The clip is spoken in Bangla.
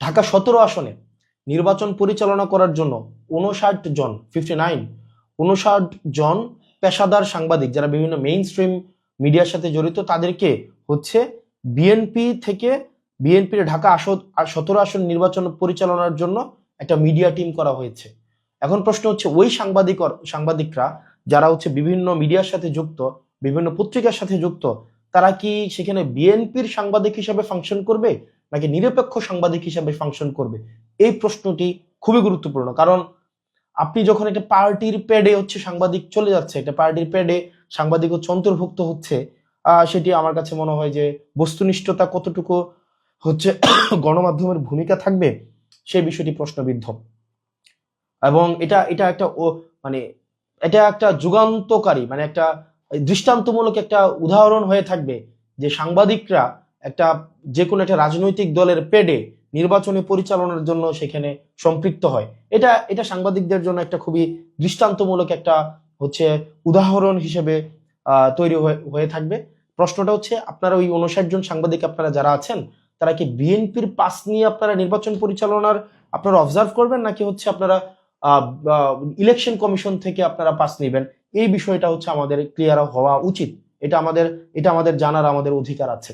ঢাকা 17 আসনে নির্বাচন পরিচালনা করার জন্য 59 জন পেশাদার সাংবাদিক যারা বিভিন্ন মেইন স্ট্রিম মিডিয়ার সাথে জড়িত তাদেরকে হচ্ছে বিএনপির ঢাকা 17 আসন নির্বাচন পরিচালনার জন্য একটা মিডিয়া টিম করা হয়েছে। এখন প্রশ্ন হচ্ছে ওই সাংবাদিকরা যারা হচ্ছে বিভিন্ন মিডিয়ার সাথে যুক্ত, বিভিন্ন পত্রিকার সাথে যুক্ত, তারা কি সেখানে বিএনপির সাংবাদিক হিসেবে ফাংশন করবে নাকি নিরপেক্ষ সাংবাদিক হিসেবে ফাংশন করবে? এই প্রশ্নটি খুবই গুরুত্বপূর্ণ, কারণ আপনি যখন একটা পার্টির প্যাডে হচ্ছে সাংবাদিক চলে যাচ্ছে, একটা পার্টির প্যাডে সাংবাদিক হচ্ছে অন্তর্ভুক্ত হচ্ছে, সেটি আমার কাছে মনে হয় যে বস্তুনিষ্ঠতা কতটুকু হচ্ছে গণমাধ্যমের ভূমিকা থাকবে সেই বিষয়টি প্রশ্নবিদ্ধ। এবং এটা এটা একটা মানে এটা একটা যুগান্তকারী, মানে একটা দৃষ্টান্তমূলক একটা উদাহরণ হয়ে থাকবে যে সাংবাদিকরা একটা যে কোনো একটা রাজনৈতিক দলের পেডে নির্বাচনী পরিচালনার জন্য সেখানে সম্পৃক্ত হয়। এটা এটা সাংবাদিকদের জন্য একটা খুবই দৃষ্টান্তমূলক একটা হচ্ছে উদাহরণ হিসেবে তৈরি হয়ে থাকবে। প্রশ্নটা হচ্ছে আপনারা ওই 59 জন সাংবাদিক আপনারা যারা আছেন তারা কি বিএনপির পাস নিয়ে আপনারা নির্বাচন পরিচালনার আপনারা অবজার্ভ করবেন নাকি হচ্ছে আপনারা ইলেকশন কমিশন থেকে আপনারা পাস নেবেন? এই বিষয়টা হচ্ছে আমাদের ক্লিয়ার হওয়া উচিত। এটা আমাদের জানার আমাদের অধিকার আছে।